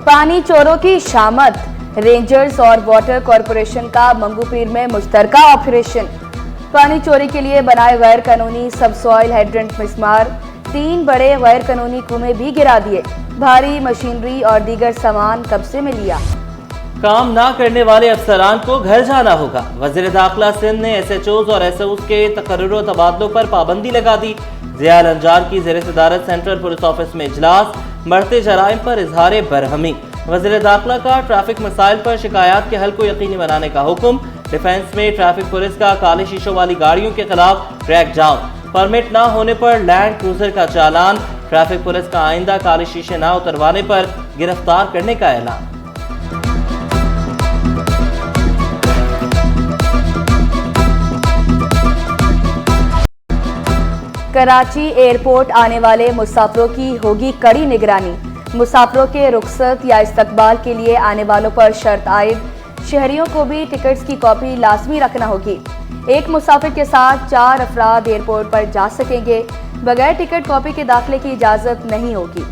पानी चोरों की शामत, रेंजर्स और वाटर कॉरपोरेशन का मंगूपीर में मुश्तरका ऑपरेशन। पानी चोरी के लिए बनाए गैर कानूनी सबसॉइल हाइड्रेंट मिसमार, 3 बड़े गैर कानूनी कुएं भी गिरा दिए। भारी मशीनरी और दीगर सामान कब्जे में लिया। काम ना करने वाले अफसरान को घर जाना होगा। वज़ीर दाखिला सिंध ने SHOs और SOs के तकर्रुर और तबादलों पर पाबंदी लगा दी। ज़िया अंजार की ज़ेर सदारत सेंट्रल पुलिस ऑफिस में इजलास, बढ़ते जराइम पर इजहार बरहमी। वज़ीर दाखिला का ट्रैफिक मसाइल पर शिकायत के हल को यकीनी बनाने का हुक्म। डिफेंस में ट्रैफिक पुलिस का काले शीशों वाली गाड़ियों के खिलाफ क्रैक डाउन। परमिट ना होने पर लैंड क्रूजर का चालान। ट्रैफिक पुलिस का आइंदा काले शीशे ना उतरवाने पर गिरफ्तार करने का ऐलान। कराची एयरपोर्ट आने वाले मुसाफिरों की होगी कड़ी निगरानी। मुसाफिरों के रुखसत या इस्तकबाल के लिए आने वालों पर शर्त आयद। शहरियों को भी टिकट्स की कॉपी लाजमी रखना होगी। एक मुसाफिर के साथ 4 अफराद एयरपोर्ट पर जा सकेंगे। बगैर टिकट कॉपी के दाखिले की इजाजत नहीं होगी।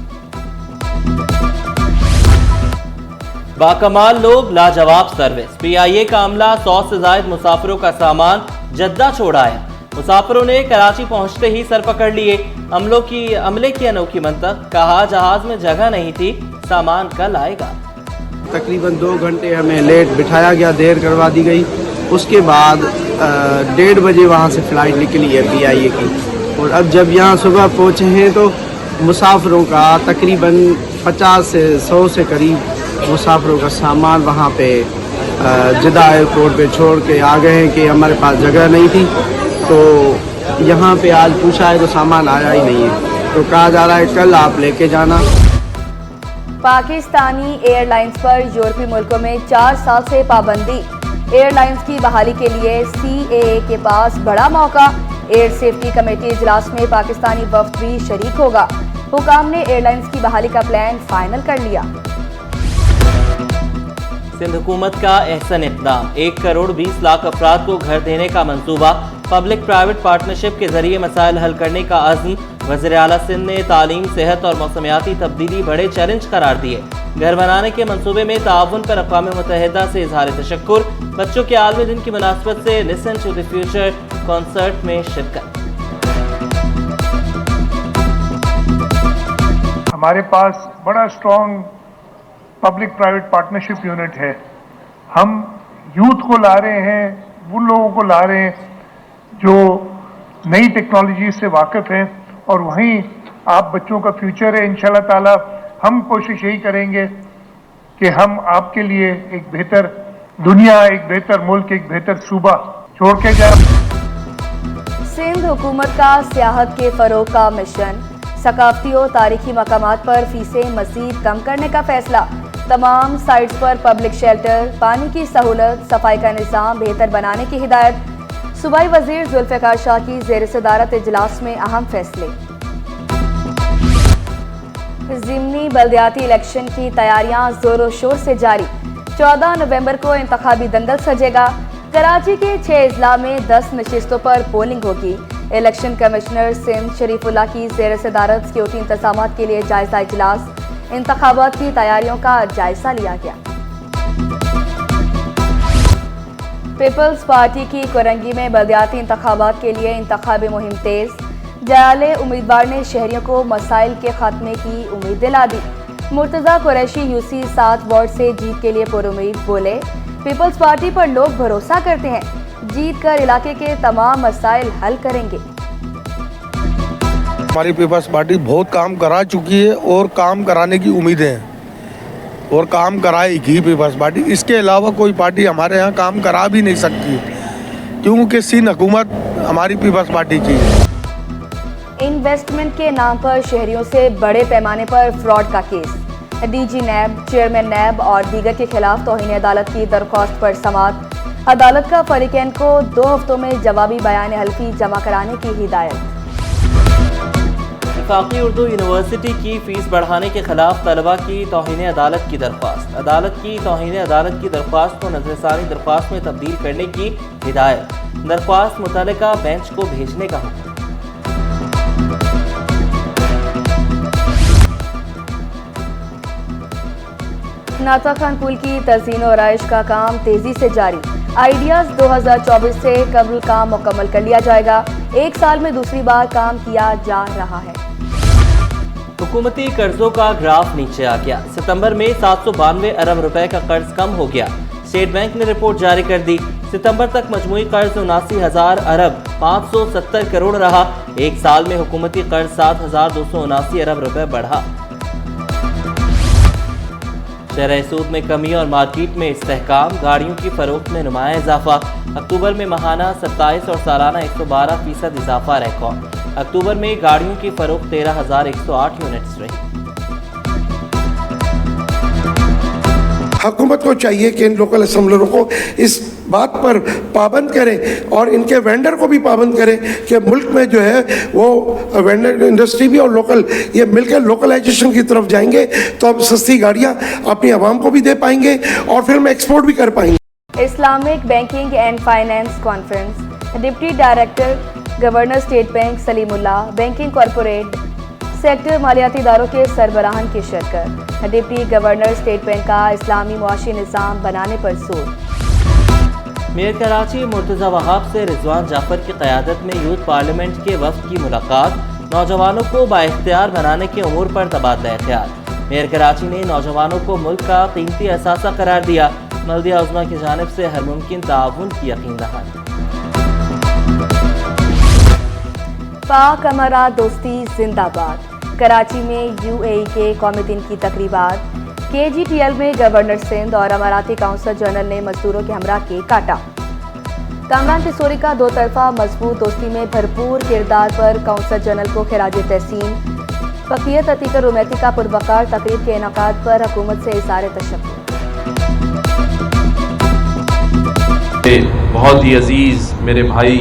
बाकमाल लोग, लाजवाब सर्विस। PIA का अमला 100 से ज्यादा मुसाफिरों का सामान जद्दा छोड़ाया। मुसाफिरों ने कराची पहुंचते ही सर पकड़ लिए। अमले की अनोखी मंतक, कहा जहाज में जगह नहीं थी, सामान कल आएगा। तकरीबन 2 घंटे हमें लेट बिठाया गया, देर करवा दी गई। उसके बाद 1:30 बजे वहाँ से फ़्लाइट निकली है PIA की। और अब जब यहाँ सुबह पहुँचे हैं तो मुसाफिरों का तकरीबन 50 से 100 से करीब मुसाफिरों का सामान वहाँ पे जिद्दा एयरपोर्ट पे छोड़ के आ गए हैं कि हमारे पास जगह नहीं थी। तो यहाँ पे आज पूछा है तो सामान आया ही नहीं है, तो कहा जा रहा है कल आप लेके जाना। पाकिस्तानी एयरलाइंस पर यूरोपीय मुल्कों में 4 साल से पाबंदी। एयरलाइंस की बहाली के लिए CAA के पास बड़ा मौका। एयर सेफ्टी कमेटी इजलास में पाकिस्तानी वफ्द भी शरीक होगा। हुकाम ने एयरलाइंस की बहाली का प्लान फाइनल कर लिया। सिंध हुकूमत का अहसन इक़दाम, 1 करोड़ 20 लाख अफराद को घर देने का मंसूबा। पब्लिक प्राइवेट पार्टनरशिप के जरिए मसाइल हल करने का अज़्म। वज़ीर आला सिंध ने तालीम, सेहत और मौसमियाती तब्दीली बड़े चैलेंज करार दिए। घर बनाने के मंसूबे में ताउन पर अक़वाम मुत्तहिदा से इजहार तशक्कुर। बच्चों के आलमी दिन की मुनासबत से listen to the future concert में शिरकत। हमारे पास बड़ा strong public private partnership unit है। हम यूथ को ला रहे हैं, उन लोगों को ला रहे हैं जो नई टेक्नोलॉजी से वाकिफ हैं, और वहीं आप बच्चों का फ्यूचर है। इंशाल्लाह ताला हम कोशिश यही करेंगे कि हम आपके लिए एक बेहतर दुनिया, एक बेहतर मुल्क, एक बेहतर सूबा छोड़ के जाए। सिंध हुकूमत का सियाहत के फरोग का मिशन। सकाफती और तारीखी मकामात पर फीसें मज़ीद कम करने का फैसला। तमाम साइट्स पर पब्लिक शेल्टर, पानी की सहूलत, सफाई का निज़ाम बेहतर बनाने की हिदायत। सूबाई वज़ीर जुल्फ़िकार शाह की ज़ेर सदारत इजलास में अहम फैसले। ज़िमनी बल्दियाती इलेक्शन की तैयारियां जोरों शोर से जारी। 14 नवंबर को इंतखाबी दंगल सजेगा। कराची के 6 अजला में 10 नशिस्तों पर पोलिंग होगी। इलेक्शन कमिश्नर सिंध शरीफुल्लाह की ज़ेर सदारत सिक्योरिटी इंतजामात के लिए जायजा इजलास। इंतखाबात की तैयारियों का जायजा लिया गया। पीपल्स पार्टी की कोरंगी में बल्दियाती इंतखाबात के लिए इंतखाबी मुहिम तेज। जयाले उम्मीदवार ने शहरियों को मसाइल के खात्मे की उम्मीद दिला दी। मुर्तज़ा कुरैशी UC 7 वार्ड से जीत के लिए पुरुम्मीद बोले, पीपल्स पार्टी पर लोग भरोसा करते हैं, जीत कर इलाके के तमाम मसाइल हल करेंगे। हमारी पीपल्स पार्टी बहुत काम करा चुकी है और काम कराने की उम्मीदें हैं, और काम कराएगी पीपल्स पार्टी। इसके अलावा कोई पार्टी हमारे यहाँ काम करा भी नहीं सकती, क्योंकि सिंध हुकूमत हमारी पीपल्स पार्टी की है। इन्वेस्टमेंट के नाम पर शहरियों से बड़े पैमाने पर फ्रॉड का केस। DG नैब, चेयरमैन नैब और दीगर के खिलाफ तौहीन अदालत की दरख्वास्त पर समाअत। अदालत का फरीकैन को 2 हफ्तों में जवाबी बयान हल्फी जमा कराने की हिदायत। वफाकी उर्दू यूनिवर्सिटी की फीस बढ़ाने के खिलाफ तलबा की तौहीन अदालत की दरख्वास्त। अदालत की तौहीन अदालत की दरख्वास्त को नज़रसानी दरख्वास्त में तब्दील करने की हिदायत। दरख्वास्त मुतल्लिका बेंच को भेजने का हुक्म। नाता खान पुल की तज़ीन और आइश का काम तेजी से जारी। आइडियाज 2024 से कबल काम मुकम्मल कर लिया जाएगा। एक साल में दूसरी बार काम किया जा रहा है। हुकूमती कर्जों का ग्राफ नीचे आ गया। सितंबर में 792 अरब रुपए का कर्ज कम हो गया। स्टेट बैंक ने रिपोर्ट जारी कर दी। सितंबर तक मजमूई कर्ज 79,000 अरब 570 करोड़ रहा। एक साल में हुकूमती कर्ज 7,279 अरब रुपए बढ़ा। शरह सूद में कमी और मार्केट में इस्तेहकाम, गाड़ियों की फरोख्त में नुमाया इजाफा। अक्टूबर में माहाना 27 और सालाना 112% इजाफा रिकॉर्ड। अक्टूबर में गाड़ियों की फरोख्त 13,108 यूनिट्स रही। हुकूमत को चाहिए कि इन लोकल असम्बलरों को इस बात पर पाबंद करें और इनके वेंडर को भी पाबंद करें कि मुल्क में जो है वो वेंडर इंडस्ट्री भी और लोकल ये मिलकर लोकलाइजेशन की तरफ जाएंगे तो हम सस्ती गाड़ियाँ अपनी आवाम को भी दे पाएंगे और फिर हम एक्सपोर्ट भी कर पाएंगे। Islamic banking and finance conference, deputy director governor state bank Salimullah, banking corporate sector मालियाती इदारों के सरबराहान की शिरकत। डिप्टी गवर्नर स्टेट बैंक का इस्लामी मुआशी निज़ाम बनाने पर जोर। मेयर कराची मुर्तज़ा वहाब से रिजवान जाफर की क़यादत में यूथ पार्लियामेंट के वफ़द की मुलाकात। नौजवानों को बाइख्तियार बनाने के उमूर पर तबादला ख्याल। मेयर कराची ने नौजवानों को मुल्क का कीमती असासा करार दिया। बल्दिया उज़्मा की जानिब से हर मुमकिन ताउन की यकीन दहानी। पाक अमारात दोस्ती जिंदाबाद। कराची में UAE के कौमी दिन की तकरीबात। KGTL में गवर्नर सिंध और अमाराती काउंसिल जनरल ने मजदूरों के हमरा केक काटा। कामरान तिसोरी का दो तरफा मजबूत दोस्ती में भरपूर किरदार पर काउंसिल जनरल को खिराज तहसीन। फकीयत अतीक रुमैती का पुरवकार तकरीब के इनकाद पर हुकूमत से इज़हार तशक्कुर। बहुत ही अजीज़ मेरे भाई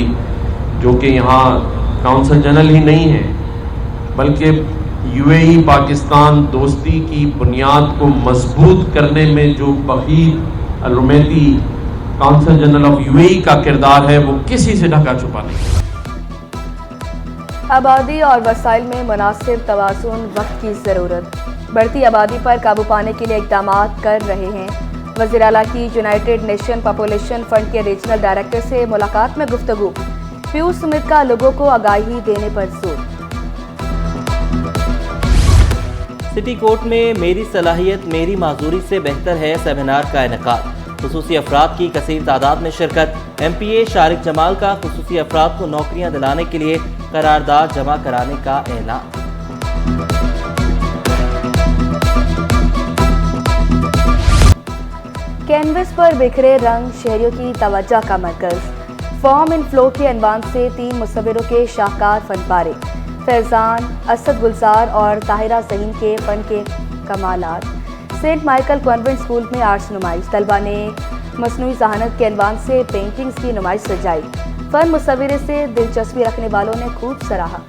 जो कि यहाँ काउंसिल जनरल ही नहीं है बल्कि UAE पाकिस्तान दोस्ती की बुनियाद को मजबूत करने में जो Waheed Al Rumaithi council general of UAE का किरदार है वो किसी से ढका छुपा नहीं। आबादी और वसाइल में मुनासिब तवाज़ुन वक्त की ज़रूरत। बढ़ती आबादी पर काबू पाने के लिए इक़दाम कर रहे हैं। वज़ीर आला की यूनाइटेड नेशन पॉपुलेशन फंड के रीजनल डायरेक्टर से मुलाकात में गुफ्तगू। पीयूष सुमित का लोगों को आगाही देने पर जोर। सिटी कोर्ट में मेरी सलाहियत मेरी माजूरी से बेहतर है सेमिनार का इनेकाद। खुसूसी अफराद की कसीर तादाद में शिरकत। MPA शारिक जमाल का खुसूसी अफराद को नौकरियां दिलाने के लिए करारदाद जमा कराने का ऐलान। कैनवस पर बिखरे रंग शहरियों की तवज्जो का मरकज। फॉर्म इन फ्लो के अनवान से 3 मुसव्विरों के शाहकार फनपारे। फैजान, असद गुलजार और ताहिरा ज़हीन के फ़न के कमालात। सेंट माइकल कॉन्वेंट स्कूल में आर्ट्स नुमाइश। तलबा ने मसनूई ज़हानत के अनवान से पेंटिंग्स की नुमाइश सजाई। फ़न मुसव्विरे से दिलचस्पी रखने वालों ने खूब सराहा।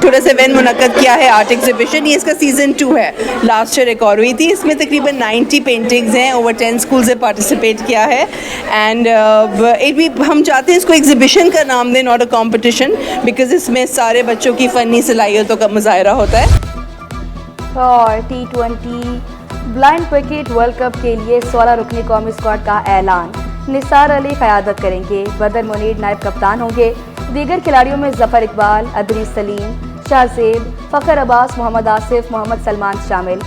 छोटा सा इवेंट मुनक्कद किया है आर्ट एग्जीबिशन। ये इसका सीज़न 2 है। लास्ट ईयर एक और हुई थी। इसमें तकरीबन 90 पेंटिंग्स हैं। ओवर 10 स्कूल से पार्टिसिपेट किया है एंड हम चाहते हैं इसको एग्जीबिशन का नाम दें, नॉट अ कॉम्पिटिशन, बिकॉज इसमें सारे बच्चों की फ़नी सलाहियतों का मुजाहरा होता है। और T20 blind cricket world cup के लिए 16 रुकनी कौमी स्क्वाड का ऐलान। निसार अली क़यादत करेंगे। बदर मुनीर नायब कप्तान होंगे। दीगर खिलाड़ियों में जफ़र इकबाल, अदरीस सलीम, शाहजेब, फ़खर अब्बास, मोहम्मद आसिफ, मोहम्मद सलमान शामिल।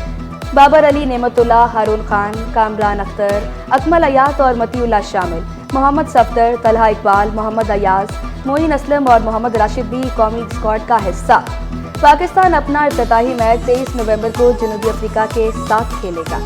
बाबर अली, नेमतुल्लाह, हारून खान, कामरान अख्तर, अकमल अयात और मतीउल्लाह शामिल। मोहम्मद सफदर, तलहा इकबाल, मोहम्मद अयाज, मोइन असलम और मोहम्मद राशिद भी कौमी स्क्वाड का हिस्सा। पाकिस्तान अपना इफ्तिताही मैच 23 नवंबर को जनूबी अफ्रीका के साथ खेलेगा।